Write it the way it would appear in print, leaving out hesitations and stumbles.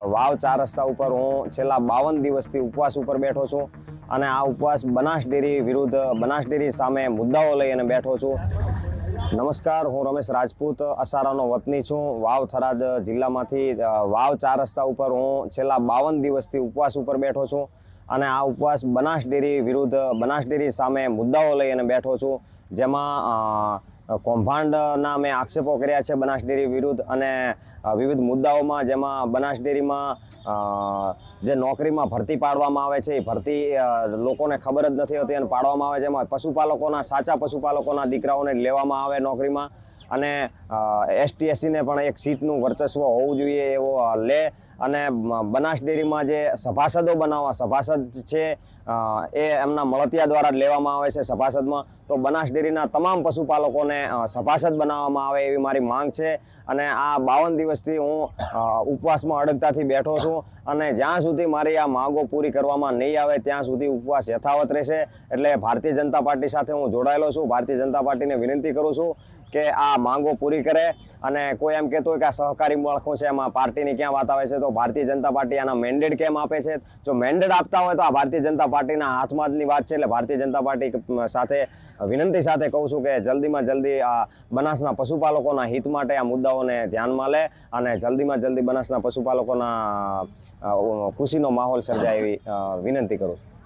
વાવ 4 રસ્તા ઉપર હું છેલ્લા 52 દિવસથી ઉપવાસ ઉપર બેઠો છું અને આ ઉપવાસ બનાસ ડેરી વિરુદ્ધ બનાસ ડેરી સામે મુદ્દાઓ લઈને બેઠો છું। નમસ્કાર, હું રમેશ રાજપૂત અસારાનો વતની છું। વાવ થરાદ જિલ્લામાંથી વાવ 4 રસ્તા ઉપર હું છેલ્લા 52 દિવસથી ઉપવાસ ઉપર બેઠો છું અને આ ઉપવાસ બનાસ ડેરી વિરુદ્ધ બનાસ ડેરી સામે મુદ્દાઓ લઈને બેઠો છું, જેમાં કૌભાંડના મેં આક્ષેપો કર્યા છે બનાસ ડેરી વિરુદ્ધ અને વિવિધ મુદ્દાઓમાં, જેમાં બનાસ ડેરીમાં જે નોકરીમાં ભરતી પાડવામાં આવે છે એ ભરતી લોકોને ખબર જ નથી હોતી અને પાડવામાં આવે છે। એમાં પશુપાલકોના, સાચા પશુપાલકોના દીકરાઓને લેવામાં આવે નોકરીમાં અને એસટી એસીને પણ એક સીટનું વર્ચસ્વ હોવું જોઈએ એવો લે અને બનાસ ડેરીમાં જે સભાસદો બનાવવા, સભાસદ છે એ એમના મળતિયા દ્વારા લેવામાં આવે છે સભાસદમાં, તો બનાસ ડેરીના તમામ પશુપાલકોને સભાસદ બનાવવામાં આવે એવી મારી માંગ છે। અને આ 52 દિવસથી હું ઉપવાસમાં અડગતાથી બેઠો છું અને જ્યાં સુધી મારી આ માંગો પૂરી કરવામાં નહીં આવે ત્યાં સુધી ઉપવાસ યથાવત રહેશે। એટલે ભારતીય જનતા પાર્ટી સાથે હું જોડાયેલો છું। ભારતીય જનતા પાર્ટીને વિનંતી કરું છું કે આ માંગો પૂરી કરે। અને કોઈ એમ કહેતો હોય કે આ સહકારી માળખું છે, એમાં પાર્ટીની ક્યાં વાત આવે છે, તો ભારતીય જનતા પાર્ટી આના મેન્ડેટ કેમ આપે છે? જો મેન્ડેટ આપતા હોય તો આ ભારતીય જનતા પાર્ટીના હાથમાં જની વાત છે। એટલે ભારતીય જનતા પાર્ટી સાથે વિનંતી સાથે કહું છું કે જલ્દીમાં જલ્દી આ બનાસના પશુપાલકોના હિત માટે આ મુદ્દાઓને ધ્યાનમાં લે અને જલ્દીમાં જલ્દી બનાસના પશુપાલકોના ખુશીનો માહોલ સર્જાય એવી વિનંતી કરું છું।